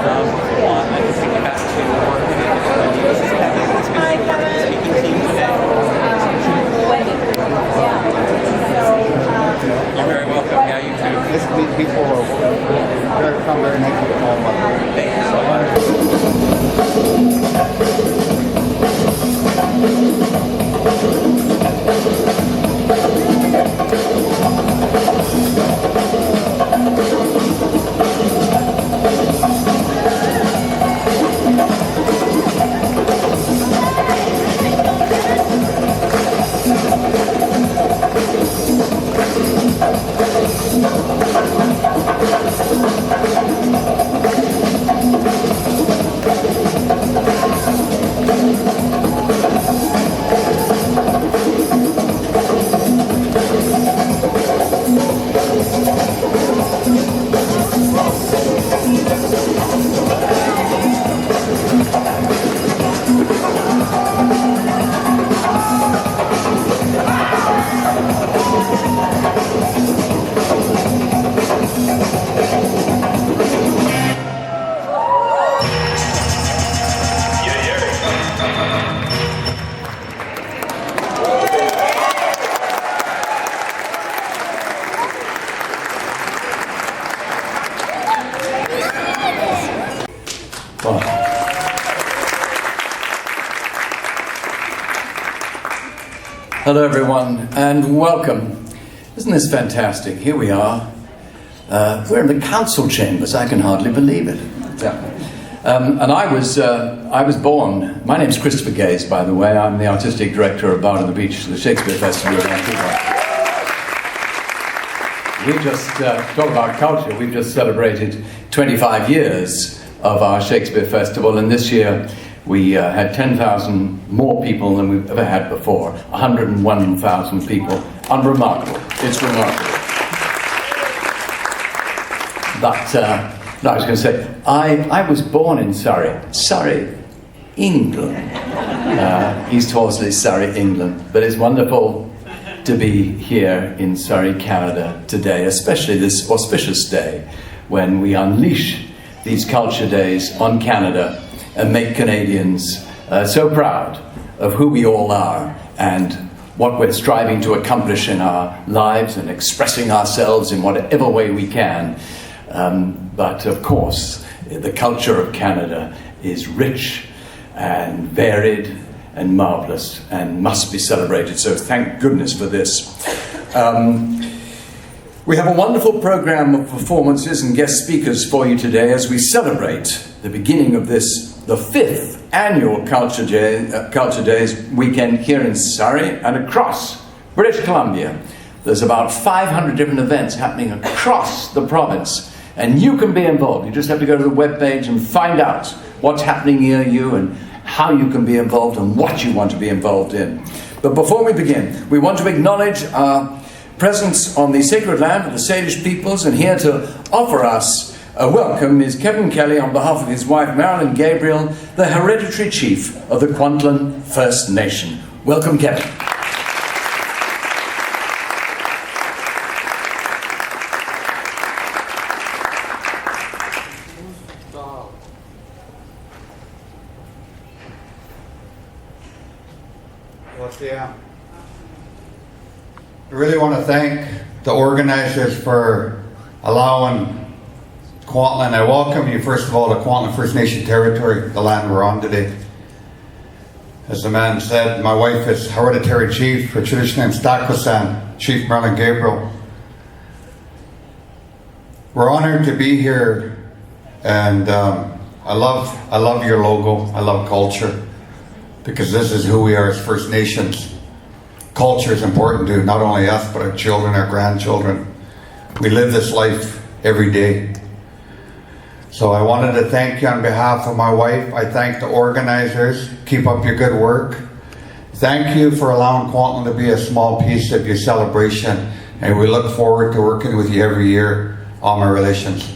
I can take you back to work with it. This is Kevin. It's good to work with the speaking team today. You're very welcome. Yeah, you too. Nice to meet people. Very come very nice to all of us. Thank you so much. Hello everyone and welcome. Isn't this fantastic? Here we are. We're in the council chambers. I can hardly believe it. Yeah. And I was born. My name's Christopher Gaze, by the way. I'm the artistic director of Bard on the Beach, the Shakespeare Festival in Vancouver. We just talk about culture. We've just celebrated 25 years of our Shakespeare Festival, and this year we had 10,000 more people than we've ever had before. 101,000 people. Unremarkable. It's remarkable. But I was going to say, I was born in Surrey, England. East Horsley, Surrey, England. But it's wonderful to be here in Surrey, Canada today, especially this auspicious day when we unleash these culture days on Canada and make Canadians so proud of who we all are and what we're striving to accomplish in our lives and expressing ourselves in whatever way we can. But of course, the culture of Canada is rich and varied and marvelous and must be celebrated. So thank goodness for this. We have a wonderful program of performances and guest speakers for you today as we celebrate the beginning of this, the 5th annual Culture Days weekend here in Surrey and across British Columbia. There's about 500 different events happening across the province, and you can be involved. You just have to go to the webpage and find out what's happening near you and how you can be involved and what you want to be involved in. But before we begin, we want to acknowledge our presence on the sacred land of the Salish peoples, and here to offer us a welcome is Kevin Kelly on behalf of his wife Marilyn Gabriel, the hereditary chief of the Kwantlen First Nation. Welcome, Kevin. I really want to thank the organizers for allowing Kwantlen. I welcome you, first of all, to Kwantlen First Nation territory, the land we're on today. As the man said, my wife is hereditary chief, her traditional name is Stakwasan, Chief Marilyn Gabriel. We're honored to be here, and I love your logo. I love culture, because this is who we are as First Nations. Culture is important to not only us, but our children, our grandchildren. We live this life every day. So I wanted to thank you on behalf of my wife. I thank the organizers. Keep up your good work. Thank you for allowing Kwantlen to be a small piece of your celebration, and we look forward to working with you every year on our relations.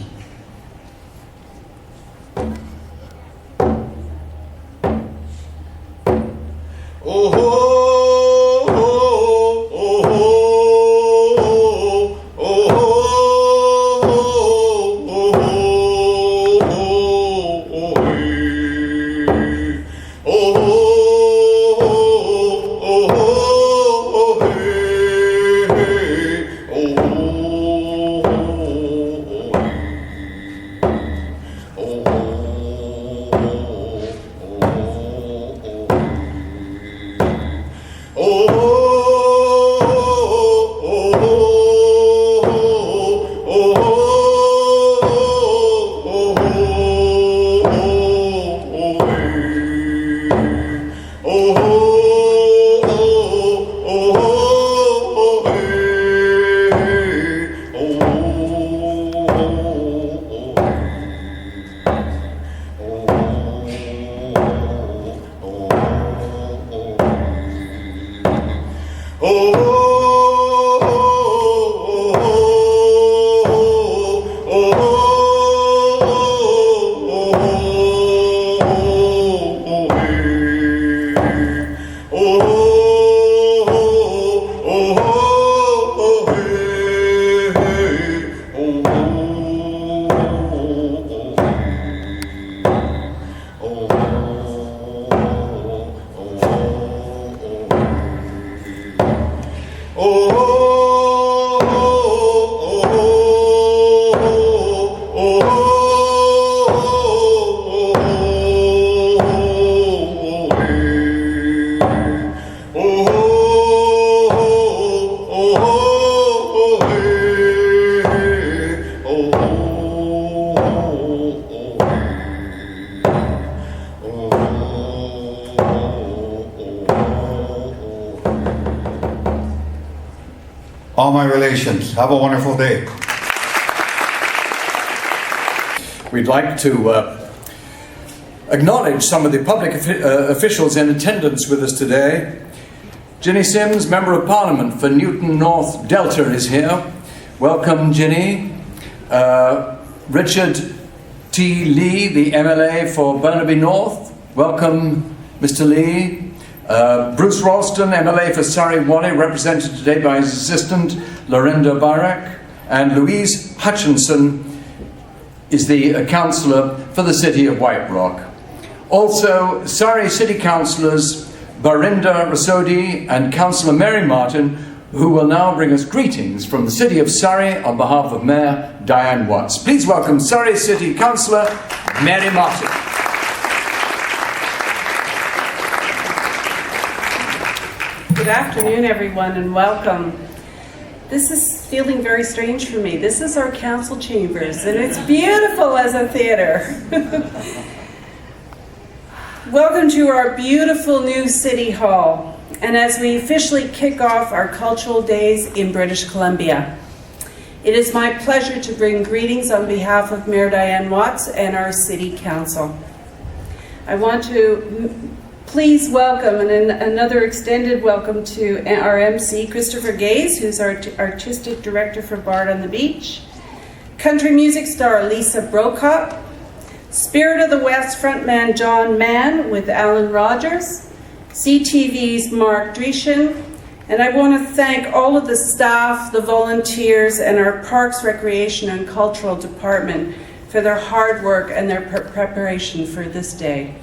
all my relations. Have a wonderful day. We'd like to acknowledge some of the public officials in attendance with us today. Ginny Sims, Member of Parliament for Newton North Delta, is here. Welcome, Ginny. Richard T. Lee, the MLA for Burnaby North. Welcome, Mr. Lee. Bruce Ralston, MLA for Surrey Wally, represented today by his assistant, Lorinda Barak. And Louise Hutchinson is the councillor for the City of White Rock. Also, Surrey City Councillors Barinda Rasodi and Councillor Mary Martin, who will now bring us greetings from the City of Surrey on behalf of Mayor Diane Watts. Please welcome Surrey City Councillor Mary Martin. Good afternoon, everyone, and welcome. This is feeling very strange for me. This is our council chambers, and it's beautiful as a theatre. Welcome to our beautiful new City Hall, and as we officially kick off our cultural days in British Columbia. It is my pleasure to bring greetings on behalf of Mayor Diane Watts and our City Council. I want to please welcome, and another extended welcome to our MC, Christopher Gaze, who's our Artistic Director for Bard on the Beach, country music star Lisa Brokop, Spirit of the West frontman John Mann with Alan Rogers, CTV's Mark Dreeshen, and I want to thank all of the staff, the volunteers, and our Parks, Recreation and Cultural Department for their hard work and their preparation for this day.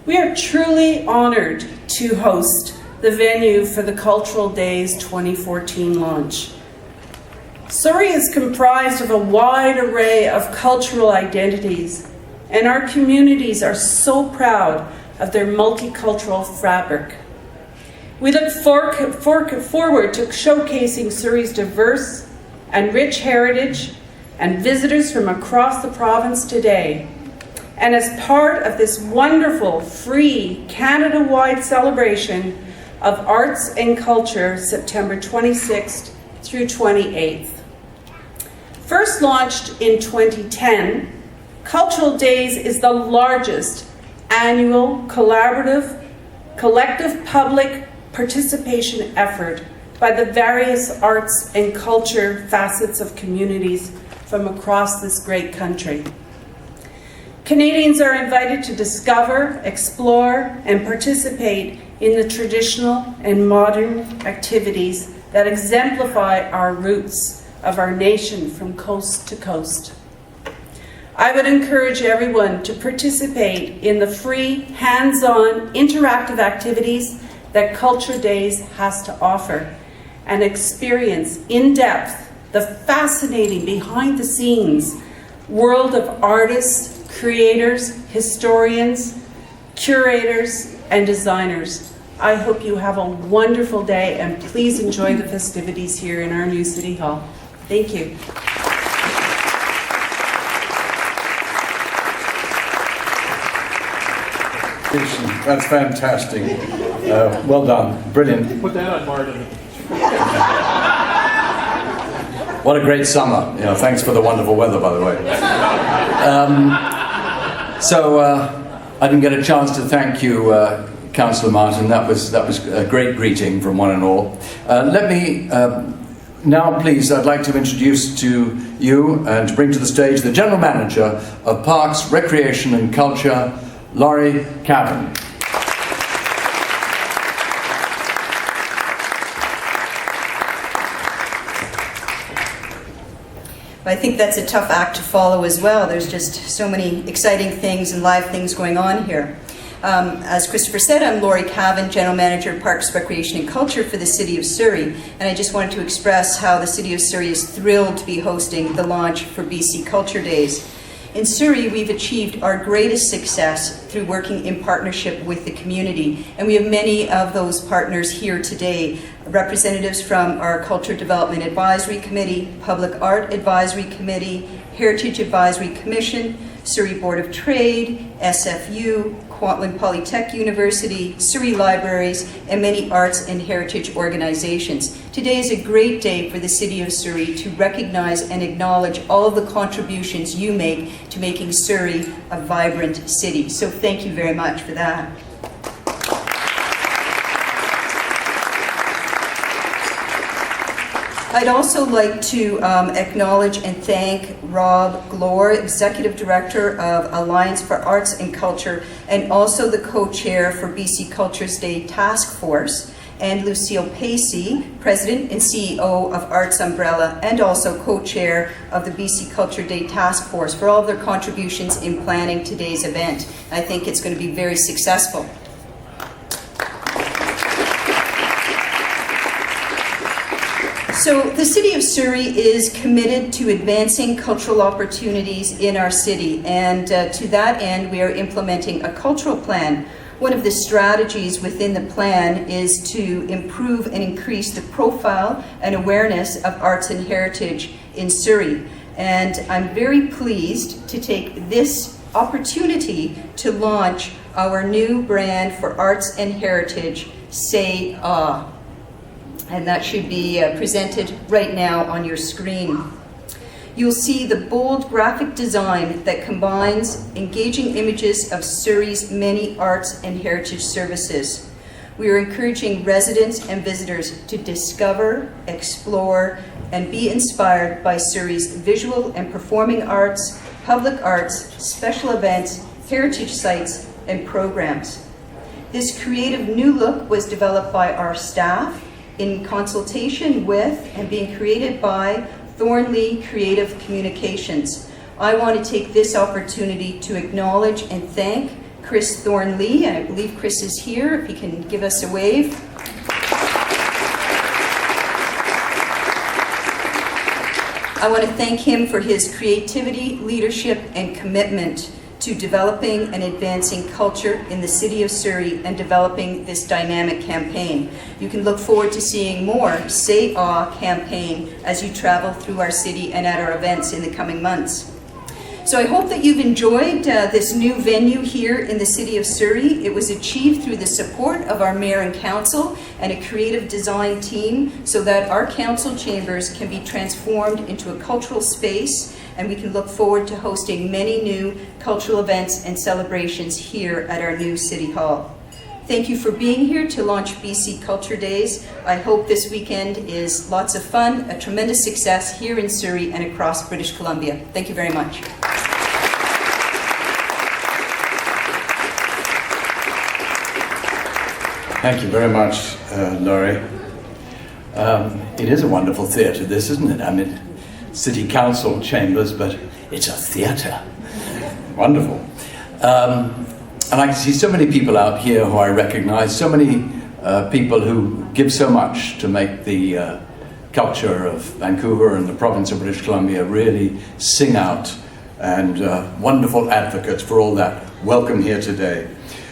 We are truly honored to host the venue for the Cultural Days 2014 launch. Surrey is comprised of a wide array of cultural identities, and our communities are so proud of their multicultural fabric. We look forward to showcasing Surrey's diverse and rich heritage and visitors from across the province today. And as part of this wonderful, free, Canada-wide celebration of arts and culture, September 26th through 28th. First launched in 2010, Cultural Days is the largest annual collective public participation effort by the various arts and culture facets of communities from across this great country. Canadians are invited to discover, explore, and participate in the traditional and modern activities that exemplify our roots of our nation from coast to coast. I would encourage everyone to participate in the free, hands-on, interactive activities that Culture Days has to offer and experience in depth the fascinating behind-the-scenes world of artists, creators, historians, curators, and designers. I hope you have a wonderful day, and please enjoy the festivities here in our new City Hall. Thank you. That's fantastic. Well done. Brilliant. Put that on Martin. What a great summer. You know, thanks for the wonderful weather, by the way. I didn't get a chance to thank you, Councillor Martin. That was a great greeting from one and all. Let me now, please, I'd like to introduce to you and to bring to the stage the General Manager of Parks, Recreation and Culture, Laurie Cavan. I think that's a tough act to follow as well. There's just so many exciting things and live things going on here. As Christopher said, I'm Laurie Cavan, General Manager of Parks, Recreation and Culture for the City of Surrey, and I just wanted to express how the City of Surrey is thrilled to be hosting the launch for BC Culture Days. In Surrey, we've achieved our greatest success through working in partnership with the community, and we have many of those partners here today. Representatives from our Culture Development Advisory Committee, Public Art Advisory Committee, Heritage Advisory Commission, Surrey Board of Trade, SFU, Kwantlen Polytech University, Surrey Libraries, and many arts and heritage organizations. Today is a great day for the City of Surrey to recognize and acknowledge all of the contributions you make to making Surrey a vibrant city. So thank you very much for that. I'd also like to acknowledge and thank Rob Glore, Executive Director of Alliance for Arts and Culture, and also the co-chair for BC Cultures Day Task Force, and Lucille Pacey, President and CEO of Arts Umbrella, and also co-chair of the BC Culture Day Task Force, for all of their contributions in planning today's event. I think it's going to be very successful. So the City of Surrey is committed to advancing cultural opportunities in our city, and to that end we are implementing a cultural plan. One of the strategies within the plan is to improve and increase the profile and awareness of arts and heritage in Surrey. And I'm very pleased to take this opportunity to launch our new brand for arts and heritage, Say Ah. And that should be presented right now on your screen. You'll see the bold graphic design that combines engaging images of Surrey's many arts and heritage services. We are encouraging residents and visitors to discover, explore, and be inspired by Surrey's visual and performing arts, public arts, special events, heritage sites, and programs. This creative new look was developed by our staff in consultation with and being created by Thornley Creative Communications. I want to take this opportunity to acknowledge and thank Chris Thornley, and I believe Chris is here, if he can give us a wave. I want to thank him for his creativity, leadership, and commitment to developing and advancing culture in the City of Surrey and developing this dynamic campaign. You can look forward to seeing more Say Ah campaign as you travel through our city and at our events in the coming months. So I hope that you've enjoyed this new venue here in the City of Surrey. It was achieved through the support of our Mayor and Council and a creative design team so that our council chambers can be transformed into a cultural space, and we can look forward to hosting many new cultural events and celebrations here at our new City Hall. Thank you for being here to launch BC Culture Days. I hope this weekend is lots of fun, a tremendous success here in Surrey and across British Columbia. Thank you very much. Thank you very much, Laurie. It is a wonderful theatre, this, isn't it? I mean, City Council chambers, but it's a theatre. Wonderful. And I can see so many people out here who I recognize, so many people who give so much to make the culture of Vancouver and the province of British Columbia really sing out, and wonderful advocates for all that. Welcome here today.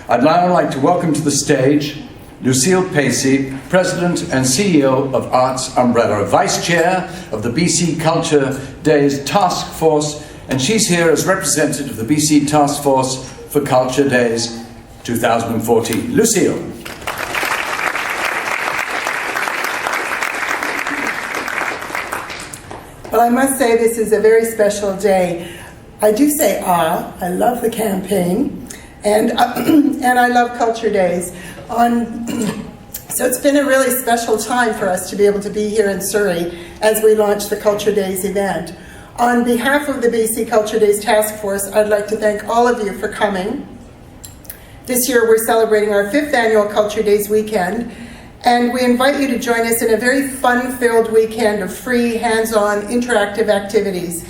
I'd now like to welcome to the stage Lucille Pacey, President and CEO of Arts Umbrella, Vice Chair of the BC Culture Days Task Force, and she's here as representative of the BC Task Force for Culture Days 2014. Lucille. Well, I must say this is a very special day. I do say ah, I love the campaign, and I love Culture Days. So it's been a really special time for us to be able to be here in Surrey as we launch the Culture Days event. On behalf of the BC Culture Days Task Force, I'd like to thank all of you for coming. This year we're celebrating our 5th annual Culture Days weekend, and we invite you to join us in a very fun-filled weekend of free, hands-on, interactive activities,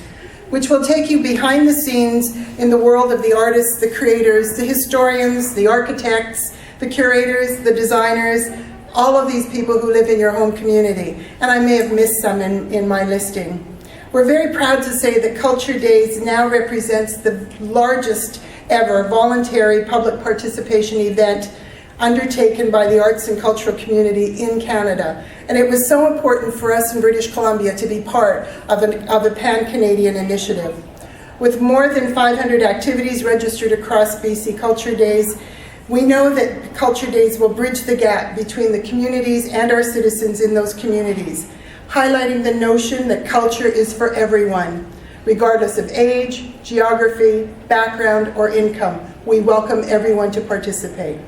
which will take you behind the scenes in the world of the artists, the creators, the historians, the architects, the curators, the designers, all of these people who live in your home community. And I may have missed some in my listing. We're very proud to say that Culture Days now represents the largest ever voluntary public participation event undertaken by the arts and cultural community in Canada. And it was so important for us in British Columbia to be part of a pan-Canadian initiative. With more than 500 activities registered across BC Culture Days, we know that Culture Days will bridge the gap between the communities and our citizens in those communities, highlighting the notion that culture is for everyone, regardless of age, geography, background, or income. We welcome everyone to participate.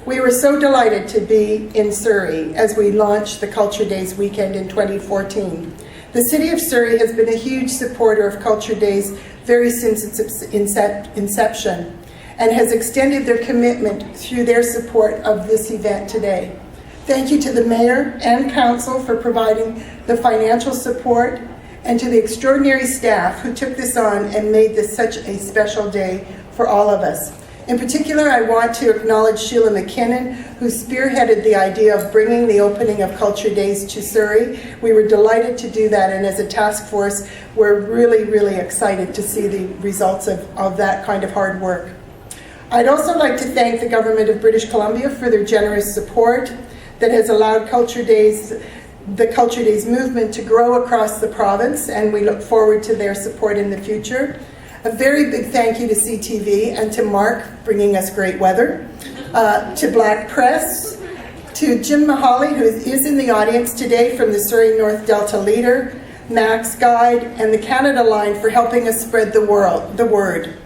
We were so delighted to be in Surrey as we launched the Culture Days weekend in 2014. The City of Surrey has been a huge supporter of Culture Days very since its inception, and has extended their commitment through their support of this event today. Thank you to the Mayor and Council for providing the financial support, and to the extraordinary staff who took this on and made this such a special day for all of us. In particular, I want to acknowledge Sheila McKinnon, who spearheaded the idea of bringing the opening of Culture Days to Surrey. We were delighted to do that, and as a task force, we're really, really excited to see the results of that kind of hard work. I'd also like to thank the Government of British Columbia for their generous support that has allowed the Culture Days movement to grow across the province, and we look forward to their support in the future. A very big thank you to CTV and to Mark, bringing us great weather, to Black Press, to Jim Mahaly, who is in the audience today, from the Surrey North Delta Leader, Max Guide, and the Canada Line for helping us spread the word.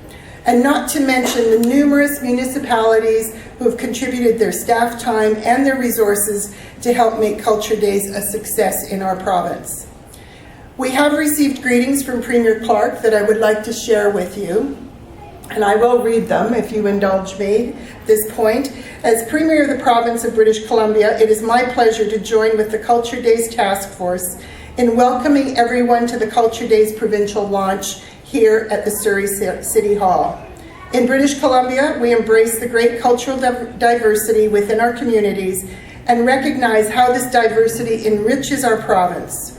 And not to mention the numerous municipalities who have contributed their staff time and their resources to help make Culture Days a success in our province. We have received greetings from Premier Clark that I would like to share with you, and I will read them if you indulge me at this point. As Premier of the Province of British Columbia, it is my pleasure to join with the Culture Days Task Force in welcoming everyone to the Culture Days Provincial launch here at the Surrey City Hall. In British Columbia, we embrace the great cultural diversity within our communities and recognize how this diversity enriches our province.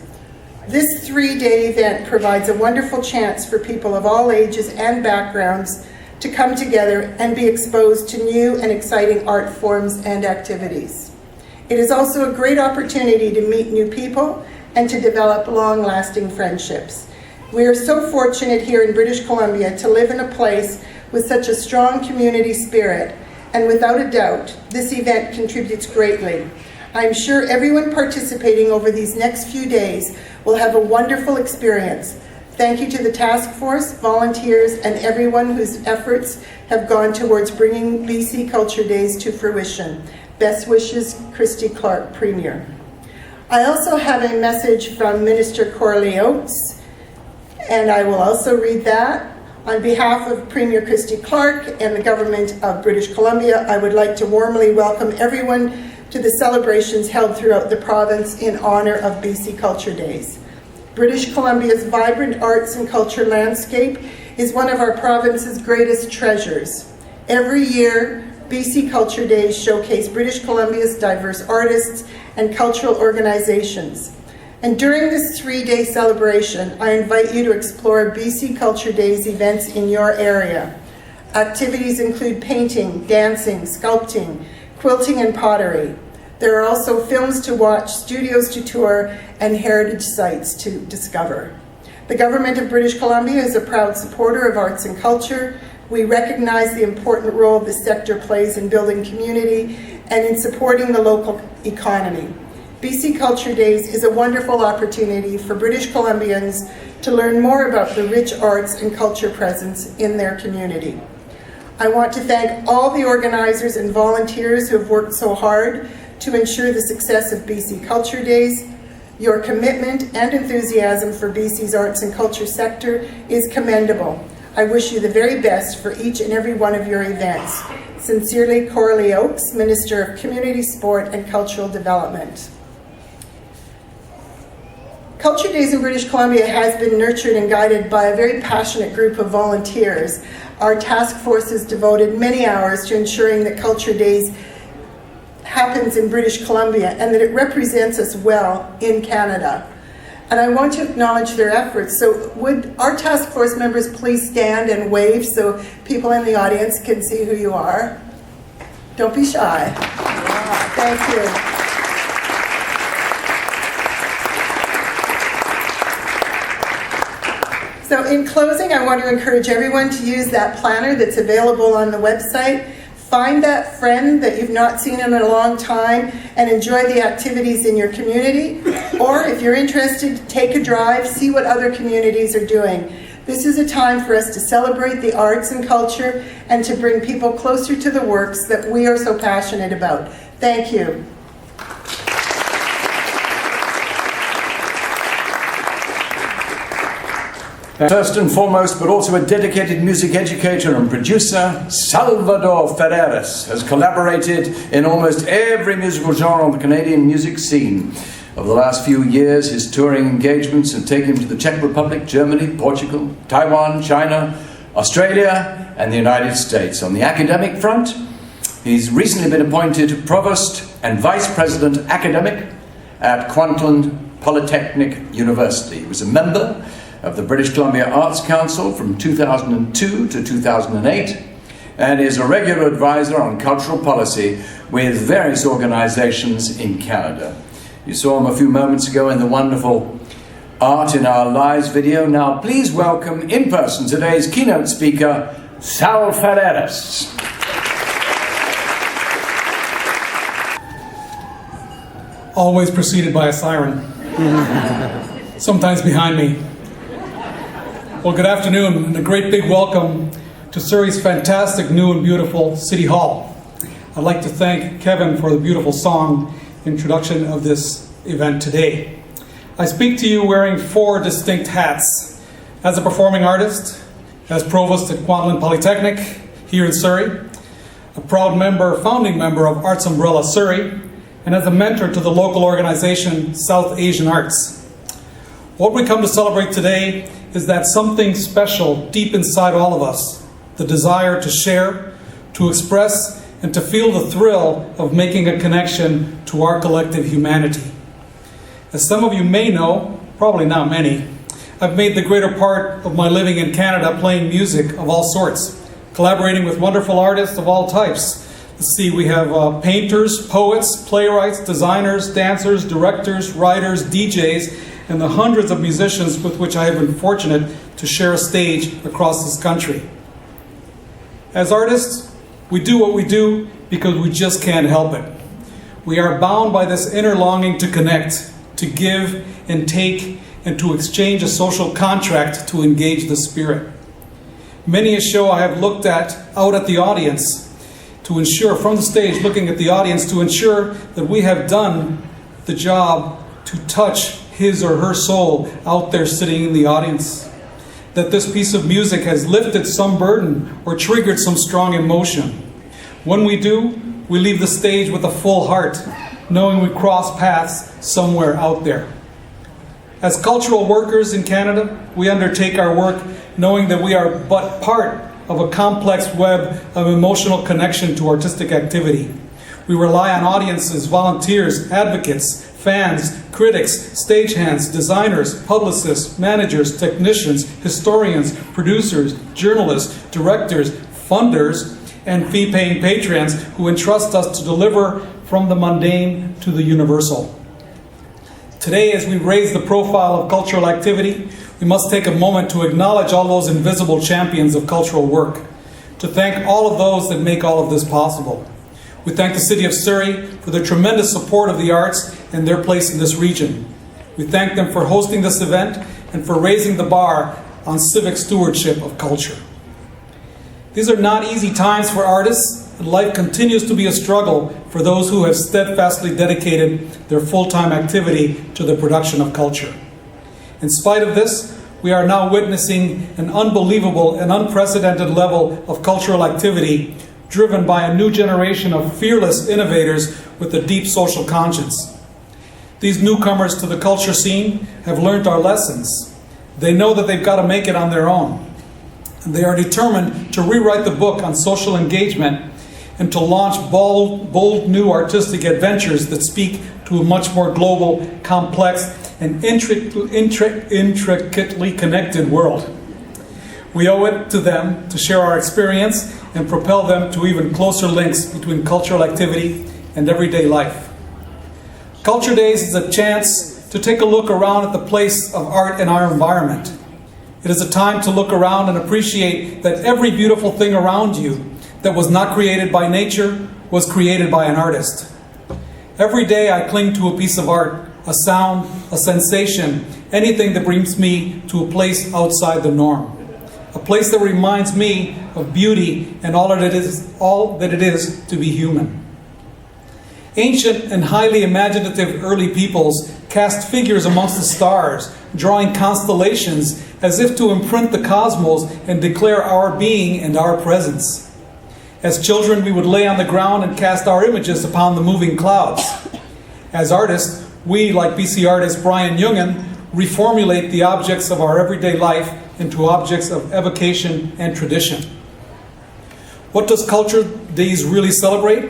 This three-day event provides a wonderful chance for people of all ages and backgrounds to come together and be exposed to new and exciting art forms and activities. It is also a great opportunity to meet new people and to develop long-lasting friendships. We are so fortunate here in British Columbia to live in a place with such a strong community spirit, and without a doubt, this event contributes greatly. I'm sure everyone participating over these next few days will have a wonderful experience. Thank you to the task force, volunteers, and everyone whose efforts have gone towards bringing BC Culture Days to fruition. Best wishes, Christy Clark, Premier. I also have a message from Minister Coralie Oates, and I will also read that. On behalf of Premier Christy Clark and the Government of British Columbia, I would like to warmly welcome everyone to the celebrations held throughout the province in honor of BC Culture Days. British Columbia's vibrant arts and culture landscape is one of our province's greatest treasures. Every year, BC Culture Days showcase British Columbia's diverse artists and cultural organizations. And during this three-day celebration, I invite you to explore BC Culture Days events in your area. Activities include painting, dancing, sculpting, quilting, and pottery. There are also films to watch, studios to tour, and heritage sites to discover. The Government of British Columbia is a proud supporter of arts and culture. We recognize the important role this sector plays in building community and in supporting the local economy. BC Culture Days is a wonderful opportunity for British Columbians to learn more about the rich arts and culture presence in their community. I want to thank all the organizers and volunteers who have worked so hard to ensure the success of BC Culture Days. Your commitment and enthusiasm for BC's arts and culture sector is commendable. I wish you the very best for each and every one of your events. Sincerely, Coralie Oakes, Minister of Community, Sport and Cultural Development. Culture Days in British Columbia has been nurtured and guided by a very passionate group of volunteers. Our task force has devoted many hours to ensuring that Culture Days happens in British Columbia and that it represents us well in Canada. And I want to acknowledge their efforts. So would our task force members please stand and wave so people in the audience can see who you are? Don't be shy. Thank you. So in closing, I want to encourage everyone to use that planner that's available on the website. Find that friend that you've not seen in a long time and enjoy the activities in your community. Or if you're interested, take a drive, see what other communities are doing. This is a time for us to celebrate the arts and culture and to bring people closer to the works that we are so passionate about. Thank you. First and foremost, but also a dedicated music educator and producer, Salvador Ferreras has collaborated in almost every musical genre on the Canadian music scene. Over the last few years, his touring engagements have taken him to the Czech Republic, Germany, Portugal, Taiwan, China, Australia, and the United States. On the academic front, he's recently been appointed Provost and Vice President Academic at Kwantlen Polytechnic University. He was a member of the British Columbia Arts Council from 2002 to 2008 and is a regular advisor on cultural policy with various organizations in Canada. You saw him a few moments ago in the wonderful Art in Our Lives video. Now please welcome in person today's keynote speaker, Sal Ferreras. Always preceded by a siren, sometimes behind me. Well, good afternoon, and a great big welcome to Surrey's fantastic new and beautiful City Hall. I'd like to thank Kevin for the beautiful song introduction of this event today. I speak to you wearing 4 distinct hats. As a performing artist, as Provost at Kwantlen Polytechnic here in Surrey, a proud member, founding member of Arts Umbrella Surrey, and as a mentor to the local organization South Asian Arts. What we come to celebrate today is that something special deep inside all of us, the desire to share, to express, and to feel the thrill of making a connection to our collective humanity. As some of you may know, probably not many, I've made the greater part of my living in Canada playing music of all sorts, collaborating with wonderful artists of all types. Let's see, we have painters, poets, playwrights, designers, dancers, directors, writers, DJs, and the hundreds of musicians with which I have been fortunate to share a stage across this country. As artists, we do what we do because we just can't help it. We are bound by this inner longing to connect, to give and take, and to exchange a social contract to engage the spirit. Many a show I have looked at out at the audience to ensure, from the stage, looking at the audience to ensure that we have done the job to touch his or her soul out there sitting in the audience. That this piece of music has lifted some burden or triggered some strong emotion. When we do, we leave the stage with a full heart, knowing we cross paths somewhere out there. As cultural workers in Canada, we undertake our work knowing that we are but part of a complex web of emotional connection to artistic activity. We rely on audiences, volunteers, advocates, fans, critics, stagehands, designers, publicists, managers, technicians, historians, producers, journalists, directors, funders, and fee-paying patrons who entrust us to deliver from the mundane to the universal. Today, as we raise the profile of cultural activity, we must take a moment to acknowledge all those invisible champions of cultural work, to thank all of those that make all of this possible. We thank the City of Surrey for their tremendous support of the arts and their place in this region. We thank them for hosting this event and for raising the bar on civic stewardship of culture. These are not easy times for artists, and life continues to be a struggle for those who have steadfastly dedicated their full-time activity to the production of culture. In spite of this, we are now witnessing an unbelievable and unprecedented level of cultural activity driven by a new generation of fearless innovators with a deep social conscience. These newcomers to the culture scene have learned our lessons. They know that they've got to make it on their own. And they are determined to rewrite the book on social engagement and to launch bold new artistic adventures that speak to a much more global, complex, and intricately connected world. We owe it to them to share our experience and propel them to even closer links between cultural activity and everyday life. Culture Days is a chance to take a look around at the place of art in our environment. It is a time to look around and appreciate that every beautiful thing around you that was not created by nature was created by an artist. Every day I cling to a piece of art, a sound, a sensation, anything that brings me to a place outside the norm. A place that reminds me of beauty and all that it is to be human. Ancient and highly imaginative early peoples cast figures amongst the stars, drawing constellations as if to imprint the cosmos and declare our being and our presence. As children, we would lay on the ground and cast our images upon the moving clouds. As artists, we, like BC artist Brian Jungen, reformulate the objects of our everyday life into objects of evocation and tradition. What does Culture Days really celebrate?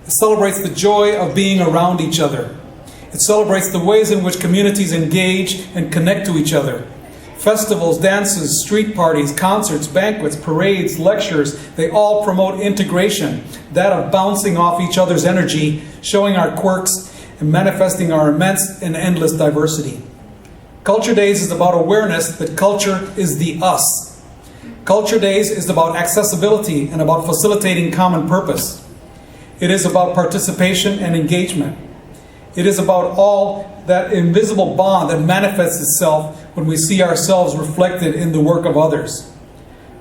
It celebrates the joy of being around each other. It celebrates the ways in which communities engage and connect to each other. Festivals, dances, street parties, concerts, banquets, parades, lectures, they all promote integration, that of bouncing off each other's energy, showing our quirks, and manifesting our immense and endless diversity. Culture Days is about awareness that culture is the us. Culture Days is about accessibility and about facilitating common purpose. It is about participation and engagement. It is about all that invisible bond that manifests itself when we see ourselves reflected in the work of others.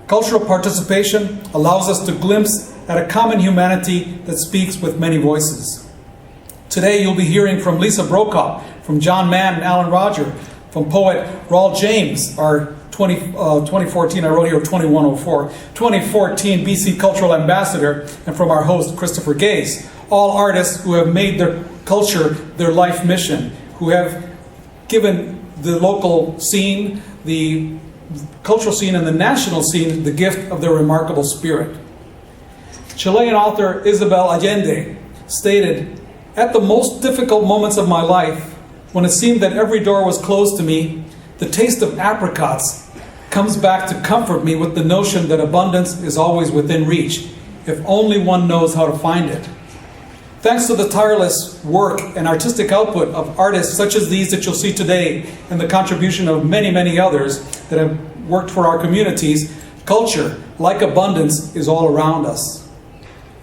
Cultural participation allows us to glimpse at a common humanity that speaks with many voices. Today you'll be hearing from Lisa Brokaw, from John Mann and Alan Roger, from poet Raul James, our 2014, I wrote here 2104, 2014 BC Cultural Ambassador, and from our host Christopher Gaze, all artists who have made their culture their life mission, who have given the local scene, the cultural scene, and the national scene the gift of their remarkable spirit. Chilean author Isabel Allende stated, "At the most difficult moments of my life, when it seemed that every door was closed to me, the taste of apricots comes back to comfort me with the notion that abundance is always within reach, if only one knows how to find it." Thanks to the tireless work and artistic output of artists such as these that you'll see today, and the contribution of many, many others that have worked for our communities, culture, like abundance, is all around us.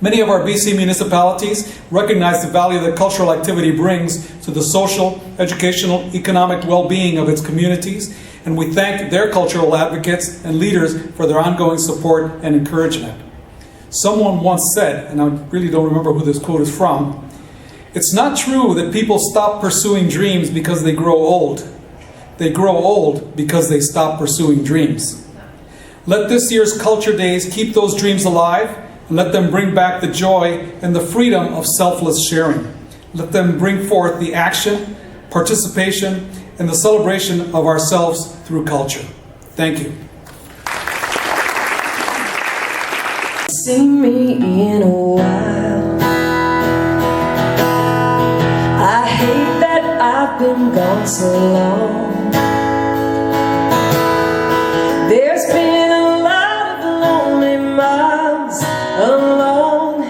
Many of our BC municipalities recognize the value that cultural activity brings to the social, educational, economic well-being of its communities, and we thank their cultural advocates and leaders for their ongoing support and encouragement. Someone once said, and I really don't remember who this quote is from, "It's not true that people stop pursuing dreams because they grow old. They grow old because they stop pursuing dreams." Let this year's Culture Days keep those dreams alive, and let them bring back the joy and the freedom of selfless sharing. Let them bring forth the action, participation, and the celebration of ourselves through culture. Thank you. See me in a while. I hate that I've been gone so long. There's been a lot of lonely miles along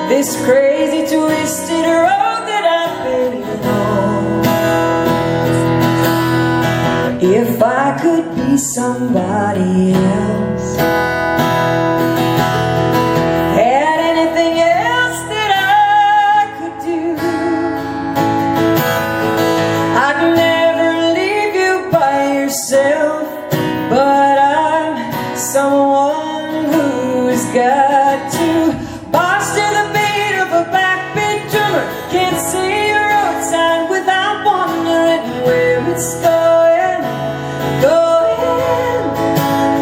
this crazy twisted road that I've been on. If I could be somebody else, but I'm someone who's got to bounce to the beat of a backbeat drummer. Can't see a road sign without wondering where it's going.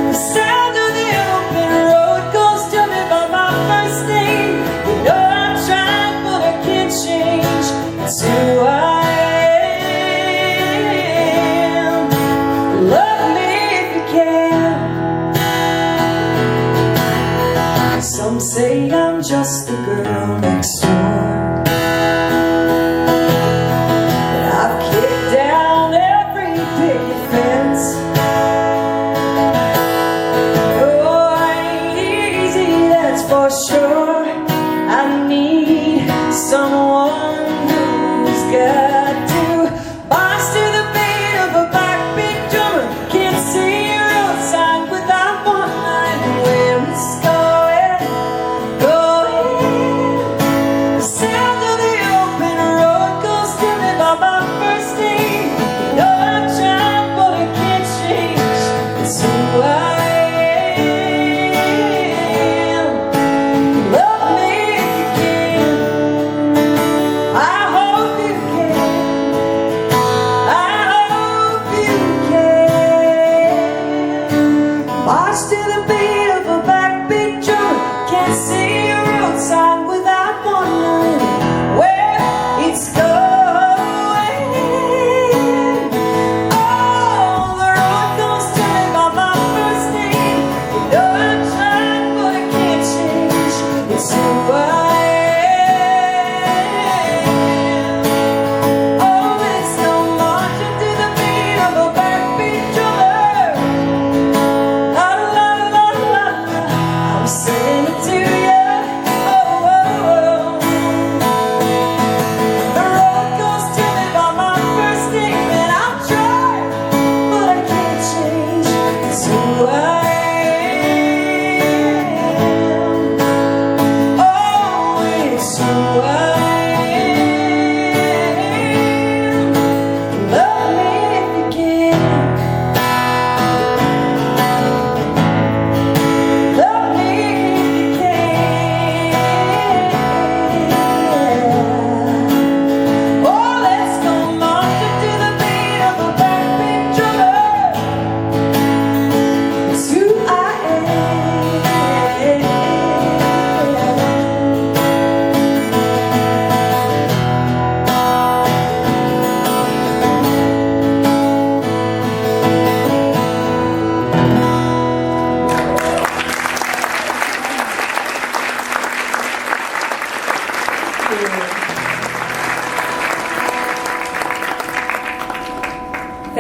The sound of the open road goes to me by my first name. You know I'm trying, but I can't change. It's who I am. Love me. Some say I'm just the girl next door, but I've kicked down every picket fence.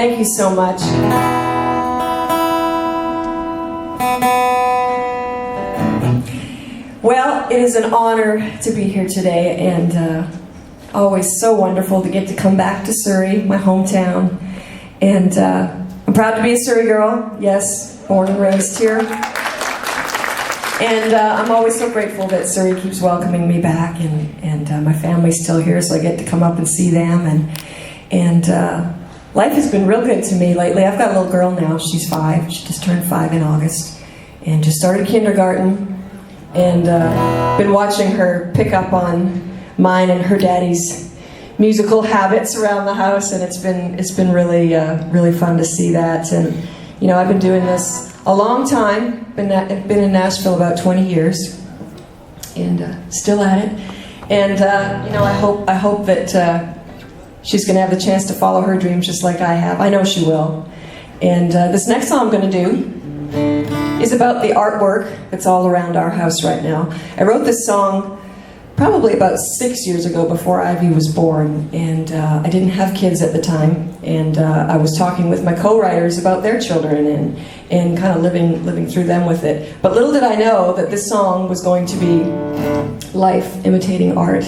Thank you so much. Well, it is an honor to be here today, and always so wonderful to get to come back to Surrey, my hometown. And I'm proud to be a Surrey girl, yes, born and raised here. And I'm always so grateful that Surrey keeps welcoming me back, and my family's still here, so I get to come up and see them. And life has been real good to me lately. I've got a little girl now, she's 5. She just turned 5 in August, and just started kindergarten. And been watching her pick up on mine and her daddy's musical habits around the house, and it's been really really fun to see that. And you know, I've been doing this a long time. Been in Nashville about 20 years, and still at it. And you know, I hope that she's going to have the chance to follow her dreams just like I have. I know she will. And this next song I'm going to do is about the artwork that's all around our house right now. I wrote this song probably about 6 years ago, before Ivy was born, and I didn't have kids at the time, and I was talking with my co-writers about their children and kind of living through them with it. But little did I know that this song was going to be life imitating art,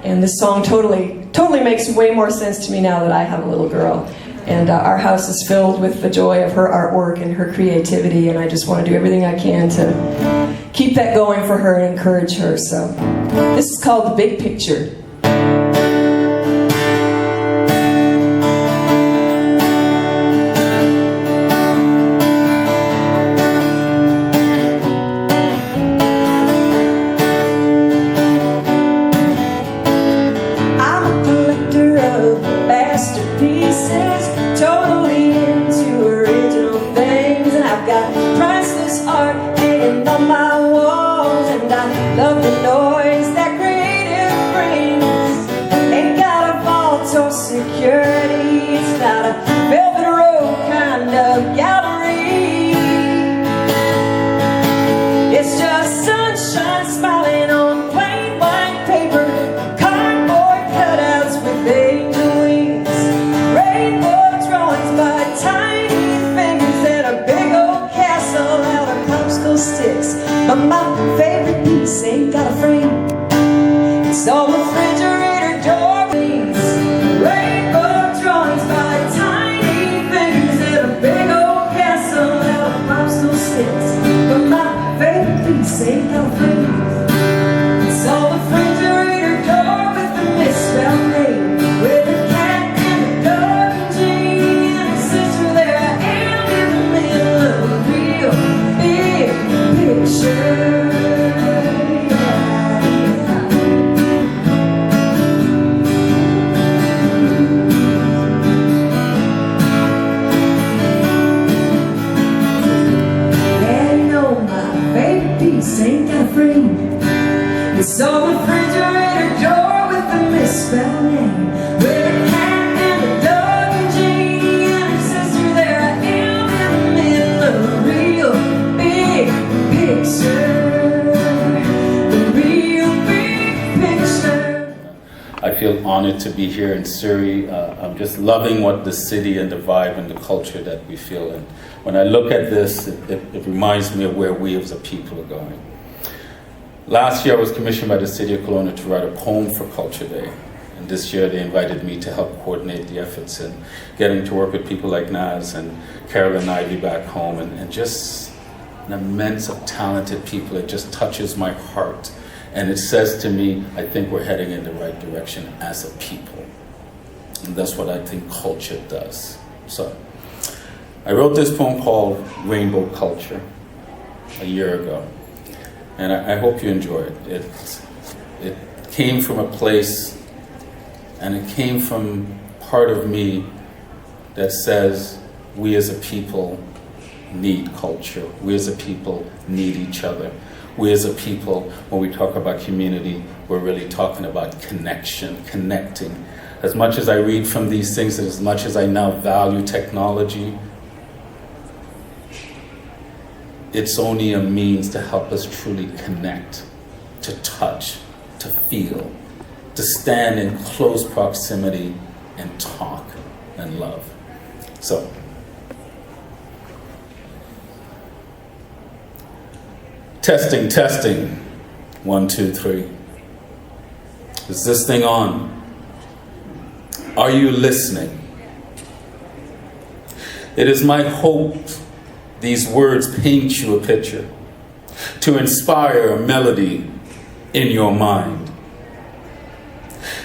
and this song totally makes way more sense to me now that I have a little girl. And our house is filled with the joy of her artwork and her creativity, and I just want to do everything I can to keep that going for her and encourage her. So this is called The Big Picture. I'm a collector of masterpieces, totally into original things, and I've got priceless art hanging on my walls, and I love the noise that creative brings. Ain't got a vault or security, it's not a velvet road kind of gallery. It's just sunshine smiling on plain white paper, cardboard cutouts with angel wings, rainbow drawings by tiny fingers, and a big old castle out of popsicle sticks. But my favorite piece ain't got a frame, it's on the refrigerator door wings, rainbow drawings by tiny fingers, and a big old castle out of popsicle sticks. But my favorite piece ain't got a frame, it's on the refrigerator door with the misspelled name, with the cat and the dog and Jane and his sister there. I am in the middle of a real big picture. Daddy, no, my favorite piece ain't got a frame, it's on the refrigerator door with the misspelled name, with a cat and a dog and Janie and her sister there. I am in the middle of a real big picture, the real big picture. I feel honored to be here in Surrey. I'm just loving what the city and the vibe and the culture that we feel. And when I look at this, it reminds me of where we as a people are going. Last year I was commissioned by the City of Kelowna to write a poem for Culture Day. And this year they invited me to help coordinate the efforts and getting to work with people like Naz and Carol and Ivy back home, and just an immense of talented people. It just touches my heart. And it says to me, I think we're heading in the right direction as a people. And that's what I think culture does. So I wrote this poem called Rainbow Culture a year ago. And I hope you enjoy it. It came from a place, and it came from part of me that says we as a people need culture. We as a people need each other. We as a people, when we talk about community, we're really talking about connection, connecting. As much as I read from these things, and as much as I now value technology, it's only a means to help us truly connect, to touch, to feel, to stand in close proximity and talk and love. So, testing, testing. 1, 2, 3. Is this thing on? Are you listening? It is my hope these words paint you a picture, to inspire a melody in your mind.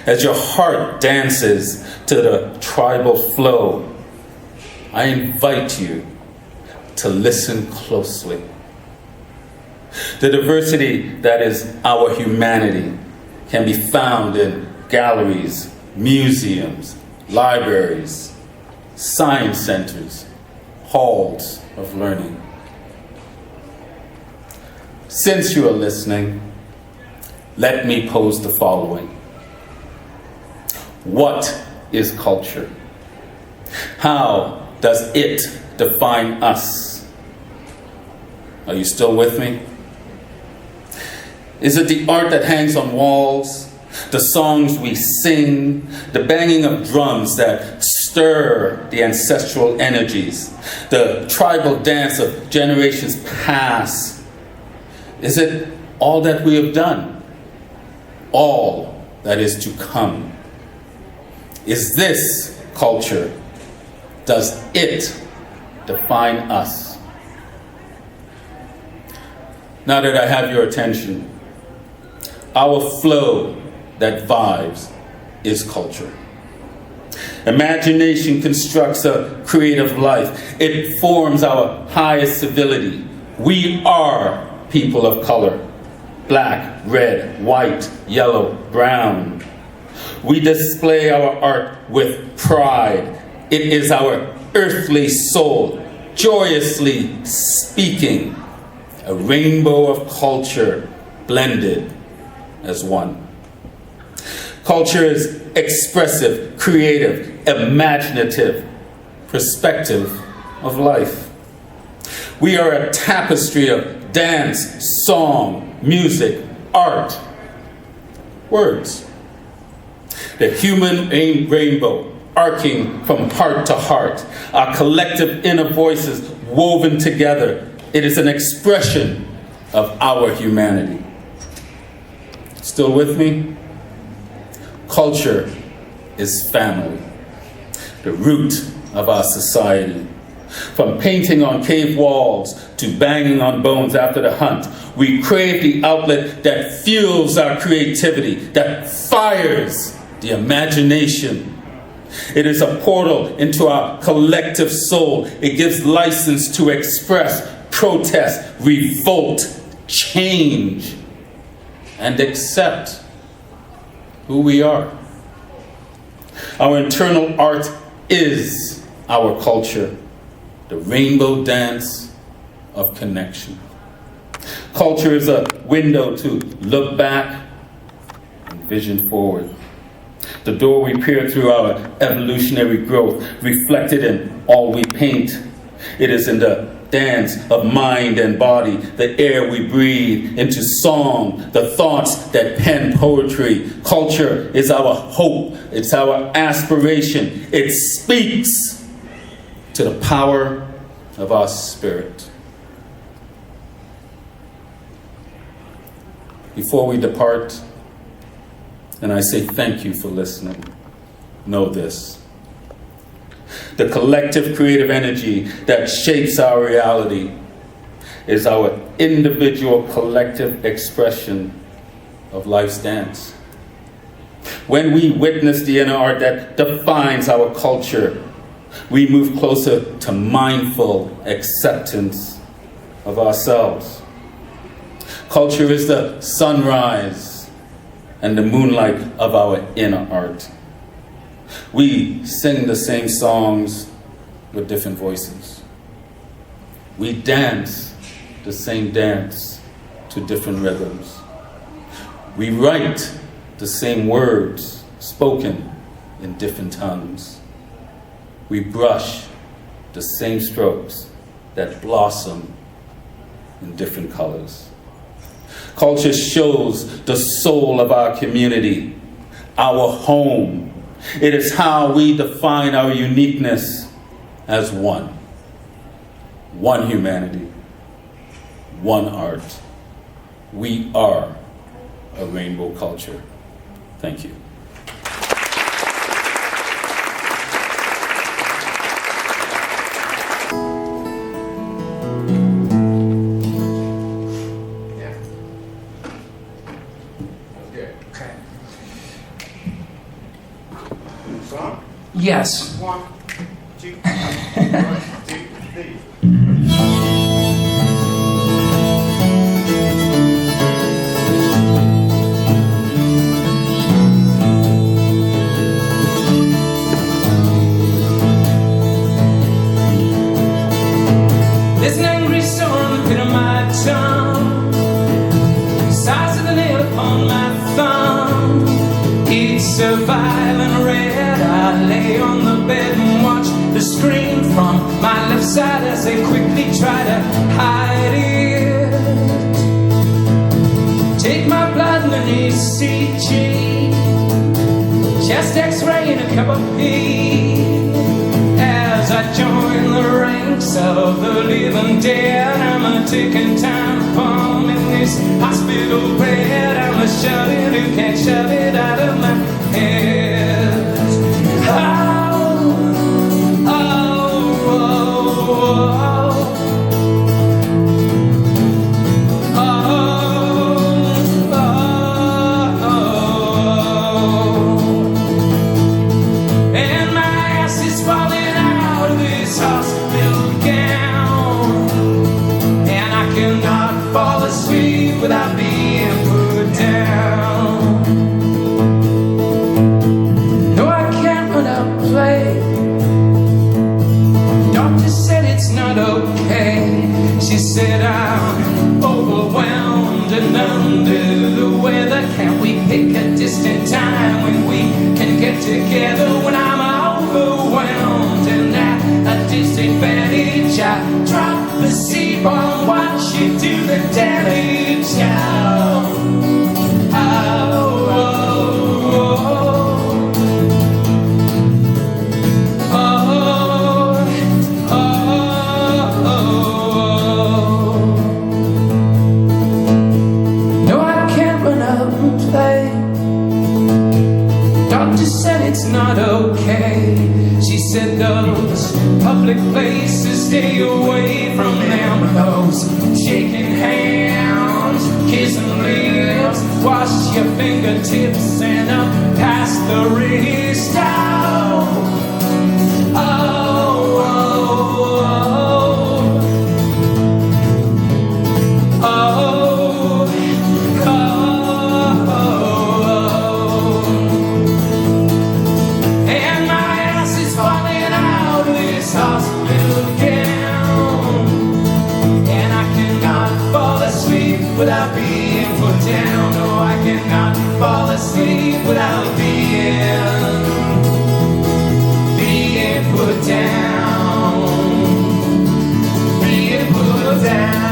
As your heart dances to the tribal flow, I invite you to listen closely. The diversity that is our humanity can be found in galleries, museums, libraries, science centers, halls of learning. Since you are listening, let me pose the following. What is culture? How does it define us? Are you still with me? Is it the art that hangs on walls, the songs we sing, the banging of drums that stir the ancestral energies, the tribal dance of generations past? Is it all that we have done? All that is to come? Is this culture? Does it define us? Now that I have your attention, our flow that vibes is culture. Imagination constructs a creative life. It forms our highest civility. We are people of color. Black, red, white, yellow, brown. We display our art with pride. It is our earthly soul, joyously speaking. A rainbow of culture blended as one. Culture is expressive, creative, imaginative, perspective of life. We are a tapestry of dance, song, music, art, words. The human rainbow arcing from heart to heart, our collective inner voices woven together. It is an expression of our humanity. Still with me? Culture is family, the root of our society. From painting on cave walls to banging on bones after the hunt, we crave the outlet that fuels our creativity, that fires the imagination. It is a portal into our collective soul. It gives license to express, protest, revolt, change, and accept who we are. Our internal art is our culture, the rainbow dance of connection. Culture is a window to look back and vision forward. The door we peer through our evolutionary growth, reflected in all we paint. It is in the dance of mind and body, the air we breathe, into song, the thoughts that pen poetry. Culture is our hope, it's our aspiration. It speaks to the power of our spirit. Before we depart, and I say thank you for listening, know this. The collective creative energy that shapes our reality is our individual collective expression of life's dance. When we witness the inner art that defines our culture, we move closer to mindful acceptance of ourselves. Culture is the sunrise and the moonlight of our inner art. We sing the same songs with different voices. We dance the same dance to different rhythms. We write the same words spoken in different tongues. We brush the same strokes that blossom in different colors. Culture shows the soul of our community, our home. It is how we define our uniqueness, as one. One humanity, one art. We are a rainbow culture. Thank you. Yes. 1, 2, 1, 2, 3. There's an angry storm in the pit of my tongue, size of the nail upon my thumb. It's so violent red. I lay on the bed and watch the screen from my left side as they quickly try to hide it. Take my blood and an ECG, chest x-ray and a cup of tea. As I join the ranks of the living dead, I'm a ticking time bomb in this hospital bed. I'm a shut-in who can't shove it out of my head. Without being put down. No, I can't run out and play. Doctor said it's not okay. She said I'm overwhelmed and under the weather. Can't we pick a distant time when we can get together? When I'm overwhelmed and at a disadvantage, I drop the C-bomb, watch you do the damage. No, I can't run out and play. Doctor said it's not okay. She said those public places, stay away from them. Those shaking hands, kissing lips, wash your fingertips and up past the wrist. And my ass is falling out of this hospital gown, and I cannot fall asleep without being put down. No, I cannot fall asleep without being put down, being put down.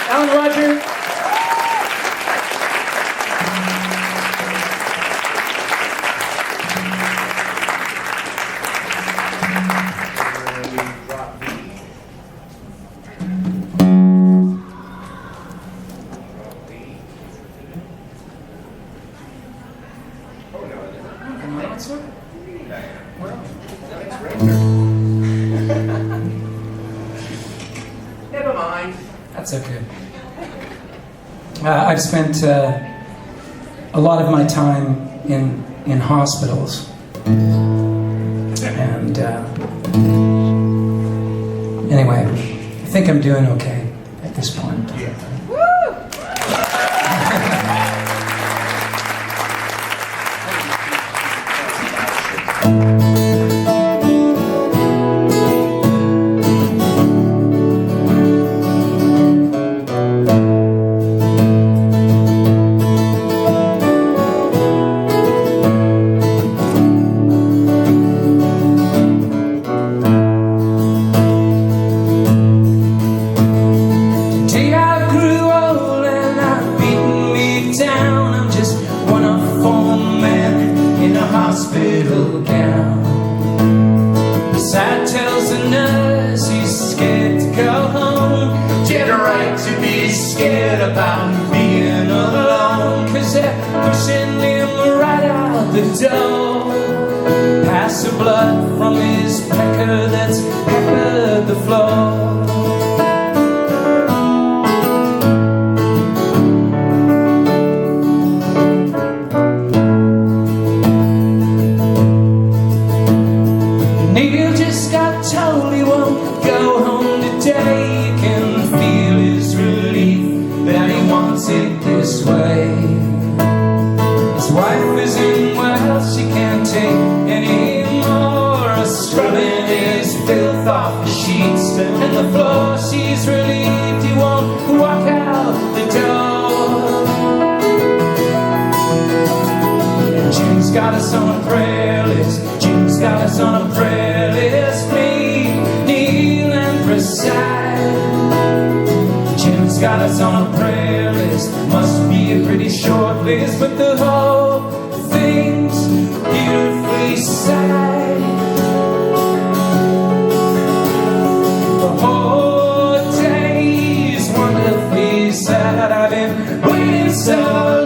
Alan Roger. Never mind. That's okay. I've spent a lot of my time in hospitals, and anyway, I think I'm doing okay at this point. Sad tells the nurse he's scared to go home. She had a right to be scared about being alone, 'cause they're pushing him right out the door. Pass the blood from his pecker that's peppered the floor. Neil just got told he won't go home today. You can feel his relief that he wants it this way. His wife isn't well, she can't take any more. Scrubbing his filth off the sheets and the floor. She's relieved he won't walk out the door. And June's got us on a prayer list. June's got us on a prayer list. Me, kneel and preside. June's got us on a prayer list. Must be a pretty short list, but the whole thing's beautifully sad. The whole day's wonderfully sad. I've been waiting so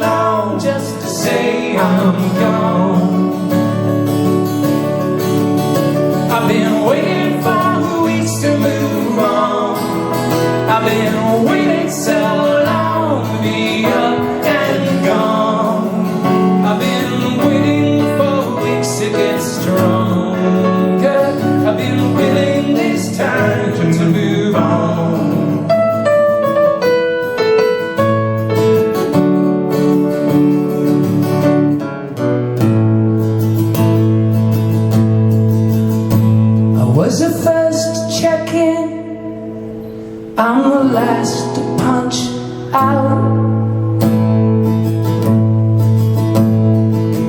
long just to say I'm gone. I've been waiting for weeks to move on. I've been waiting so long to be up and gone. I've been waiting for weeks to get stronger. I've been waiting this time to move on. Was the first to check in, I'm the last to punch out.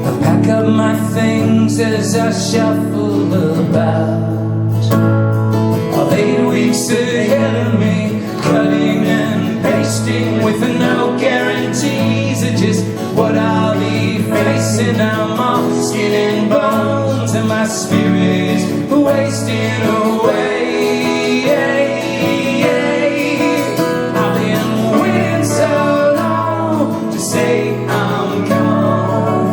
I pack up my things as I shuffle about. All 8 weeks ahead of me, cutting and pasting with no guarantees of just what I'll be facing. I'm all skin and bones and my spirit is wasting away. I've been waiting so long to say I'm gone.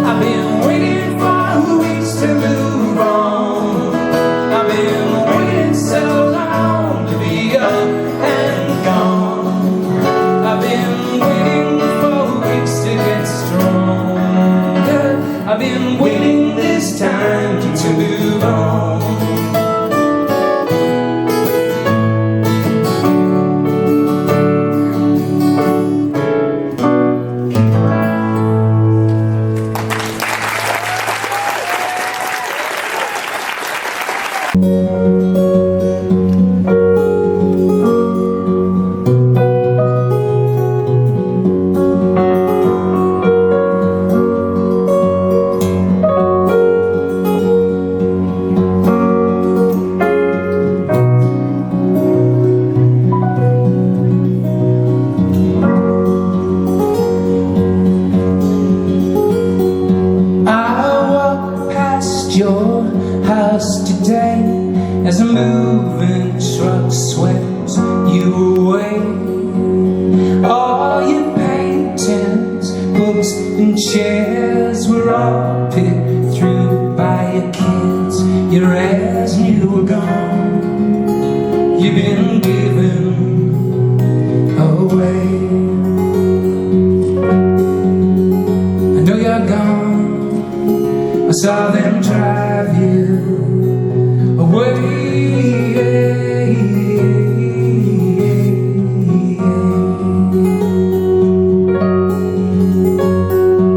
I've been waiting for weeks to move on. I've been waiting so long to be up and gone. I've been waiting for weeks to get stronger. I've been waiting this time to move on. Your house today as a moving truck swept you away. All your paintings, books and chairs were all picked through by your kids. Your heirs you were gone. You've been given away. I know you're gone. I saw them drive you away.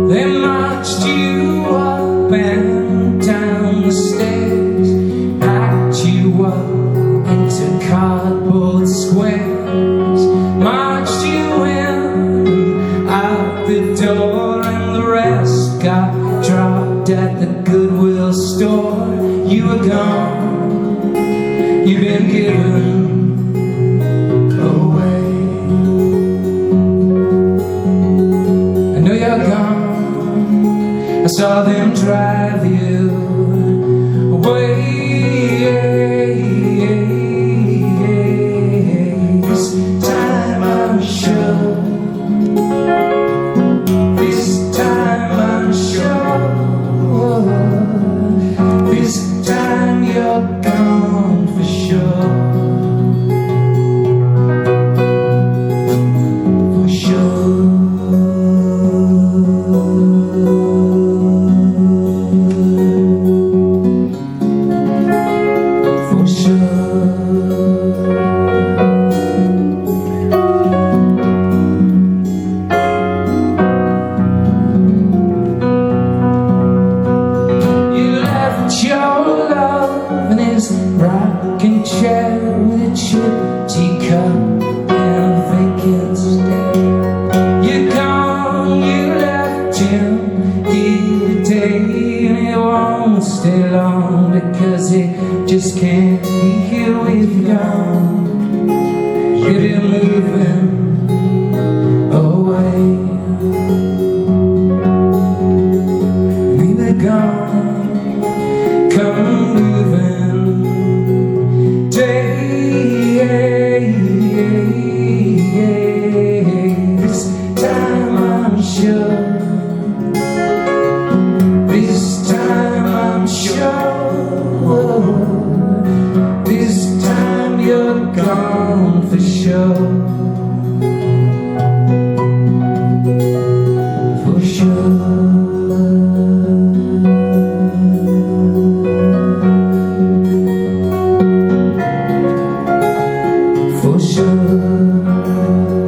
They marched you up and down the stairs, packed you up into cardboard squares, marched you in, out the door, and the rest got dropped at the Goodwill store. You were gone. You've been given away. I know you're gone. I saw them drive you This time I'm sure. This time I'm sure. This time you're gone for sure. For sure. For sure. You left your love in his rocking chair with a chip teacup and a vacant stare. You gone, you left him here today, and he won't stay long because he just can't be here with you gone. You're moving away. We were gone, come moving days. This time I'm sure. This time I'm sure. This time you're gone for sure. For sure. For sure.